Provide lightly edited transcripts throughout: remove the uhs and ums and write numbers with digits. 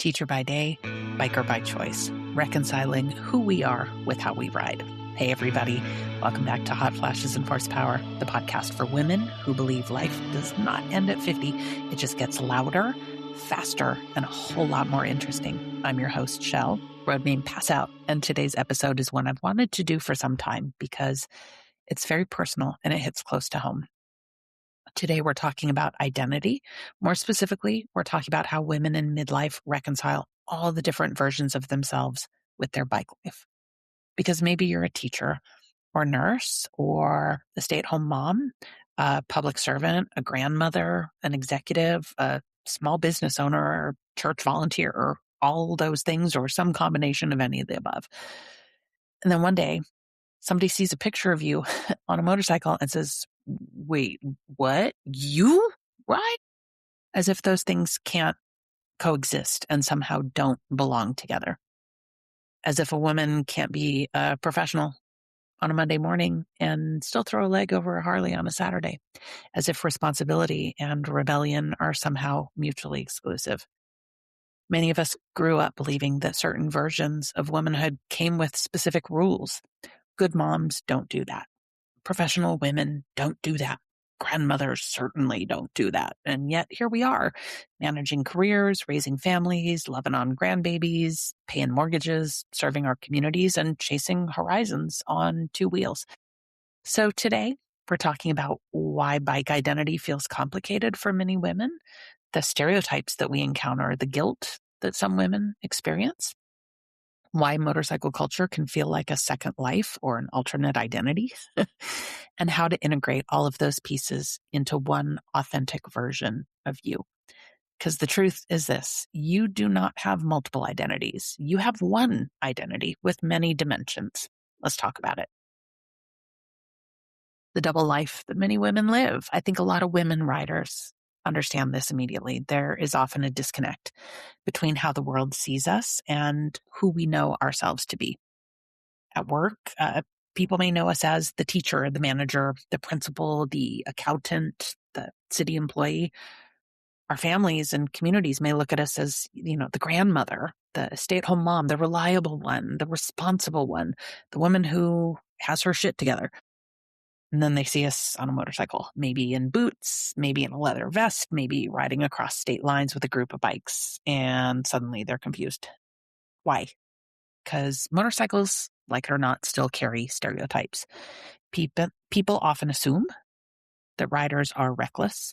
teacher by day, biker by choice, reconciling who we are with how we ride. Hey, everybody. Welcome back to Hot Flashes and Horsepower, the podcast for women who believe life does not end at 50. It just gets louder, faster, and a whole lot more interesting. I'm your host, Shell, road name Pass Out, and today's episode is one I've wanted to do for some time because it's very personal and it hits close to home. Today, we're talking about identity. More specifically, we're talking about how women in midlife reconcile all the different versions of themselves with their bike life. Because maybe you're a teacher or nurse or a stay-at-home mom, a public servant, a grandmother, an executive, a small business owner, or church volunteer, or all those things, or some combination of any of the above. And then one day, somebody sees a picture of you on a motorcycle and says, wait, what? You ride? As if those things can't coexist and somehow don't belong together. As if a woman can't be a professional on a Monday morning and still throw a leg over a Harley on a Saturday. As if responsibility and rebellion are somehow mutually exclusive. Many of us grew up believing that certain versions of womanhood came with specific rules. Good moms don't do that. Professional women don't do that. Grandmothers certainly don't do that. And yet here we are, managing careers, raising families, loving on grandbabies, paying mortgages, serving our communities, and chasing horizons on two wheels. So today, we're talking about why bike identity feels complicated for many women, the stereotypes that we encounter, the guilt that some women experience, why motorcycle culture can feel like a second life or an alternate identity, and how to integrate all of those pieces into one authentic version of you. Because the truth is this, you do not have multiple identities. You have one identity with many dimensions. Let's talk about it. The double life that many women live. I think a lot of women riders understand this immediately. There is often a disconnect between how the world sees us and who we know ourselves to be. At work, people may know us as the teacher, the manager, the principal, the accountant, the city employee. Our families and communities may look at us as, the grandmother, the stay-at-home mom, the reliable one, the responsible one, the woman who has her shit together. And then they see us on a motorcycle, maybe in boots, maybe in a leather vest, maybe riding across state lines with a group of bikes. And suddenly they're confused. Why? Because motorcycles, like it or not, still carry stereotypes. People often assume that riders are reckless,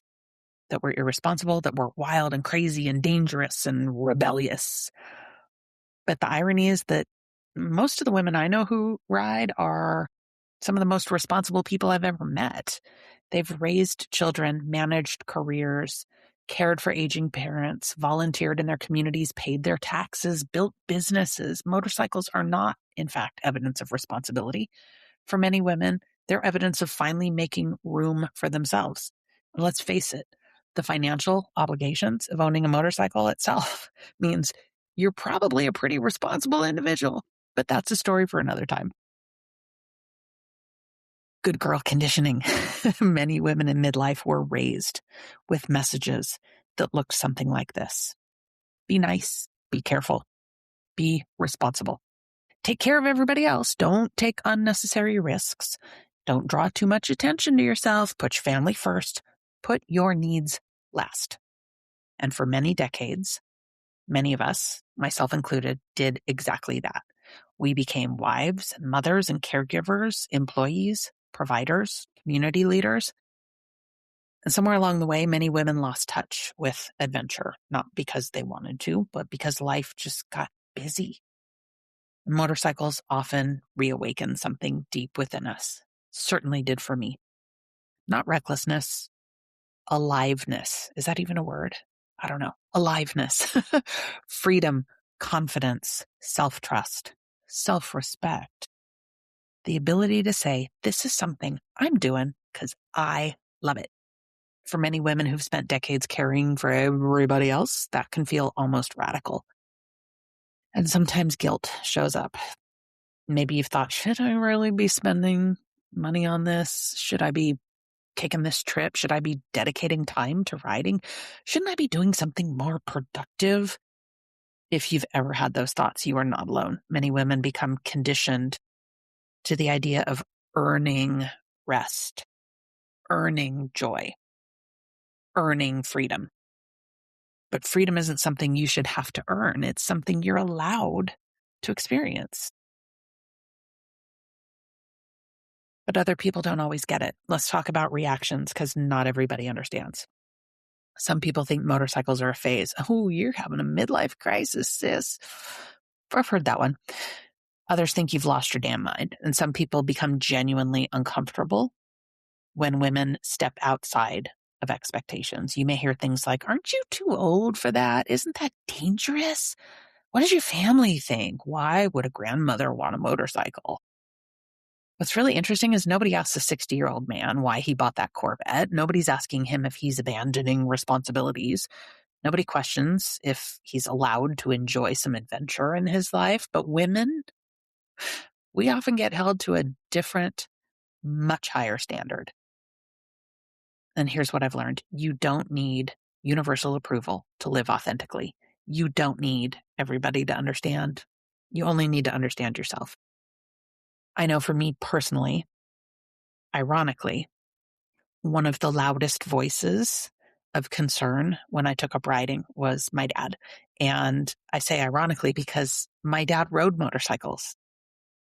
that we're irresponsible, that we're wild and crazy and dangerous and rebellious. But the irony is that most of the women I know who ride are some of the most responsible people I've ever met. They've raised children, managed careers, cared for aging parents, volunteered in their communities, paid their taxes, built businesses. Motorcycles are not, in fact, evidence of responsibility. For many women, they're evidence of finally making room for themselves. And let's face it, the financial obligations of owning a motorcycle itself means you're probably a pretty responsible individual, but that's a story for another time. Good girl conditioning. Many women in midlife were raised with messages that looked something like this. Be nice, be careful, be responsible. Take care of everybody else. Don't take unnecessary risks. Don't draw too much attention to yourself. Put your family first. Put your needs last. And for many decades, many of us, myself included, did exactly that. We became wives and mothers and caregivers, employees, providers, community leaders. And somewhere along the way, many women lost touch with adventure, not because they wanted to, but because life just got busy. Motorcycles often reawaken something deep within us. Certainly did for me. Not recklessness, aliveness. Is that even a word? I don't know. Aliveness, freedom, confidence, self-trust, self-respect. The ability to say, this is something I'm doing because I love it. For many women who've spent decades caring for everybody else, that can feel almost radical. And sometimes guilt shows up. Maybe you've thought, should I really be spending money on this? Should I be taking this trip? Should I be dedicating time to riding? Shouldn't I be doing something more productive? If you've ever had those thoughts, you are not alone. Many women become conditioned to the idea of earning rest, earning joy, earning freedom. But freedom isn't something you should have to earn. It's something you're allowed to experience. But other people don't always get it. Let's talk about reactions, because not everybody understands. Some people think motorcycles are a phase. Oh, you're having a midlife crisis, sis. I've heard that one. Others think you've lost your damn mind. And some people become genuinely uncomfortable when women step outside of expectations. You may hear things like, aren't you too old for that? Isn't that dangerous? What does your family think? Why would a grandmother want a motorcycle? What's really interesting is nobody asks a 60-year-old man why he bought that Corvette. Nobody's asking him if he's abandoning responsibilities. Nobody questions if he's allowed to enjoy some adventure in his life. But women, we often get held to a different, much higher standard. And here's what I've learned. You don't need universal approval to live authentically. You don't need everybody to understand. You only need to understand yourself. I know for me personally, ironically, one of the loudest voices of concern when I took up riding was my dad. And I say ironically because my dad rode motorcycles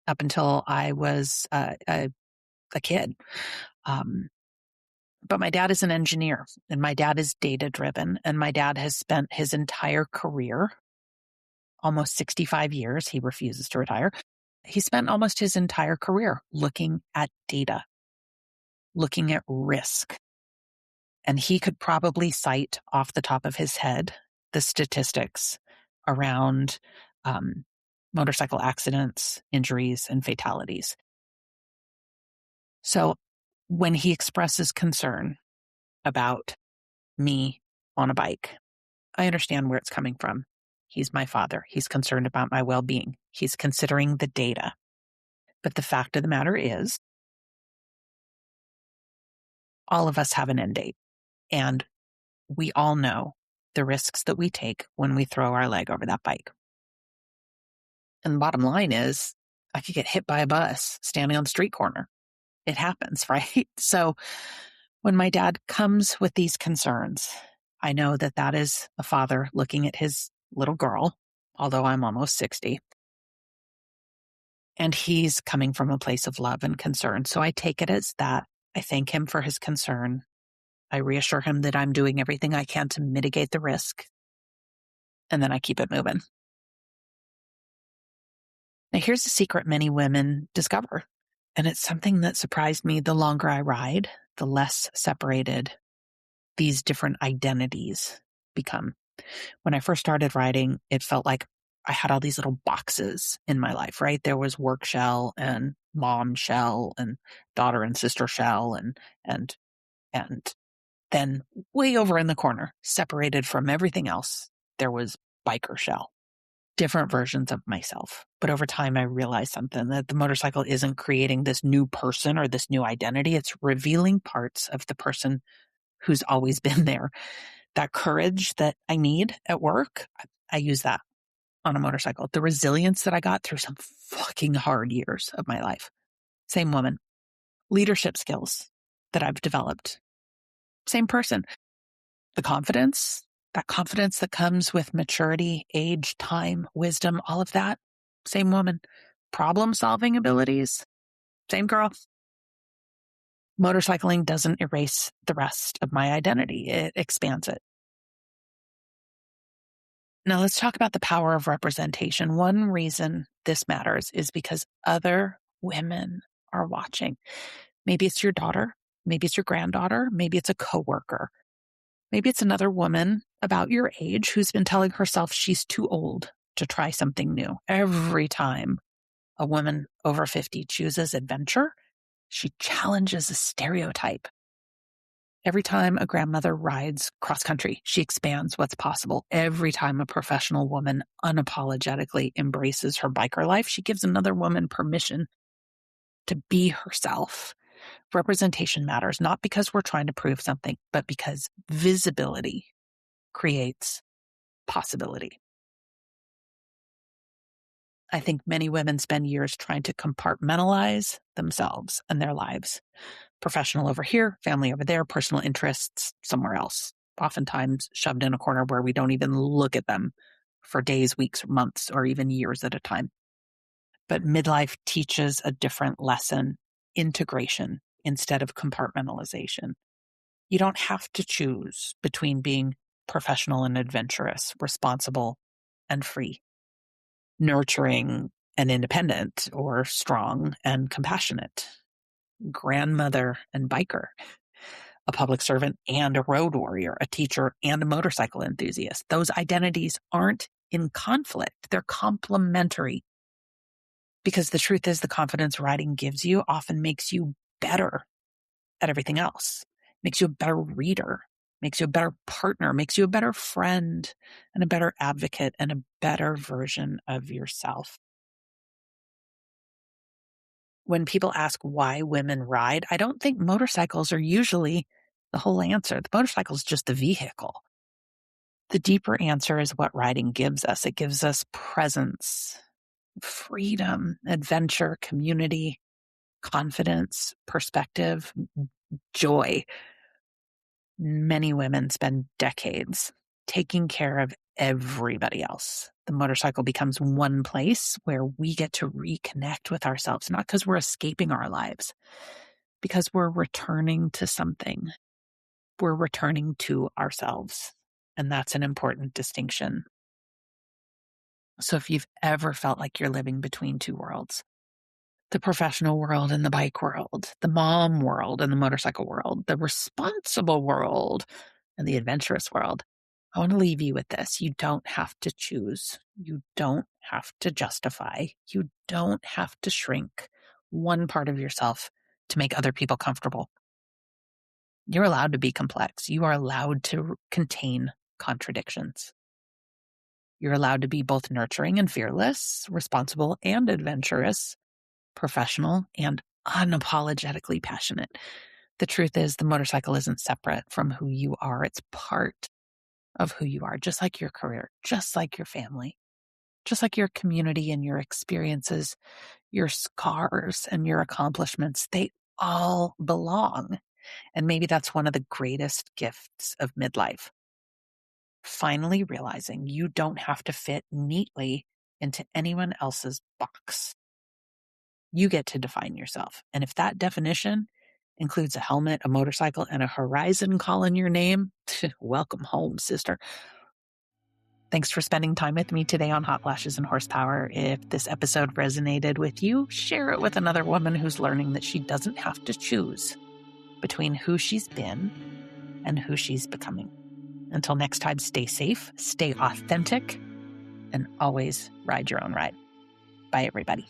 up until I was a kid. But my dad is an engineer, and my dad is data-driven, and my dad has spent his entire career, almost 65 years, he refuses to retire. He spent almost his entire career looking at data, looking at risk. And he could probably cite off the top of his head the statistics around motorcycle accidents, injuries, and fatalities. So when he expresses concern about me on a bike, I understand where it's coming from. He's my father. He's concerned about my well-being. He's considering the data. But the fact of the matter is, all of us have an end date. And we all know the risks that we take when we throw our leg over that bike. And the bottom line is, I could get hit by a bus standing on the street corner. It happens, right? So when my dad comes with these concerns, I know that that is a father looking at his little girl, although I'm almost 60. And he's coming from a place of love and concern. So I take it as that. I thank him for his concern. I reassure him that I'm doing everything I can to mitigate the risk. And then I keep it moving. Now, here's a secret many women discover. And it's something that surprised me. The longer I ride, the less separated these different identities become. When I first started riding, it felt like I had all these little boxes in my life, right? There was work shell and mom shell and daughter and sister shell and then way over in the corner, separated from everything else, there was biker shell. Different versions of myself. But over time, I realized something, that the motorcycle isn't creating this new person or this new identity. It's revealing parts of the person who's always been there. That courage that I need at work, I use that on a motorcycle. The resilience that I got through some fucking hard years of my life. Same woman. Leadership skills that I've developed. Same person. The confidence, that confidence that comes with maturity, age, time, wisdom, all of that. Same woman. Problem-solving abilities. Same girl. Motorcycling doesn't erase the rest of my identity. It expands it. Now let's talk about the power of representation. One reason this matters is because other women are watching. Maybe it's your daughter. Maybe it's your granddaughter. Maybe it's a coworker. Maybe it's another woman about your age who's been telling herself she's too old to try something new. Every time a woman over 50 chooses adventure, she challenges a stereotype. Every time a grandmother rides cross country, she expands what's possible. Every time a professional woman unapologetically embraces her biker life, she gives another woman permission to be herself. Representation matters, not because we're trying to prove something, but because visibility creates possibility. I think many women spend years trying to compartmentalize themselves and their lives. Professional over here, family over there, personal interests somewhere else. Oftentimes shoved in a corner where we don't even look at them for days, weeks, months, or even years at a time. But midlife teaches a different lesson: integration instead of compartmentalization. You don't have to choose between being professional and adventurous, responsible and free, nurturing and independent, or strong and compassionate, grandmother and biker, a public servant and a road warrior, a teacher and a motorcycle enthusiast. Those identities aren't in conflict. They're complementary. Because the truth is, the confidence riding gives you often makes you better at everything else. Makes you a better reader, makes you a better partner, makes you a better friend and a better advocate and a better version of yourself. When people ask why women ride, I don't think motorcycles are usually the whole answer. The motorcycle is just the vehicle. The deeper answer is what riding gives us. It gives us presence, freedom, adventure, community, confidence, perspective, joy. Many women spend decades taking care of everybody else. The motorcycle becomes one place where we get to reconnect with ourselves, not because we're escaping our lives, because we're returning to something. We're returning to ourselves. And that's an important distinction. So if you've ever felt like you're living between two worlds, the professional world and the bike world, the mom world and the motorcycle world, the responsible world and the adventurous world, I want to leave you with this. You don't have to choose. You don't have to justify. You don't have to shrink one part of yourself to make other people comfortable. You're allowed to be complex. You are allowed to contain contradictions. You're allowed to be both nurturing and fearless, responsible and adventurous, professional and unapologetically passionate. The truth is, the motorcycle isn't separate from who you are. It's part of who you are, just like your career, just like your family, just like your community and your experiences, your scars and your accomplishments. They all belong. And maybe that's one of the greatest gifts of midlife. Finally realizing you don't have to fit neatly into anyone else's box. You get to define yourself. And if that definition includes a helmet, a motorcycle, and a horizon calling your name, welcome home, sister. Thanks for spending time with me today on Hot Flashes and Horsepower. If this episode resonated with you, share it with another woman who's learning that she doesn't have to choose between who she's been and who she's becoming. Until next time, stay safe, stay authentic, and always ride your own ride. Bye, everybody.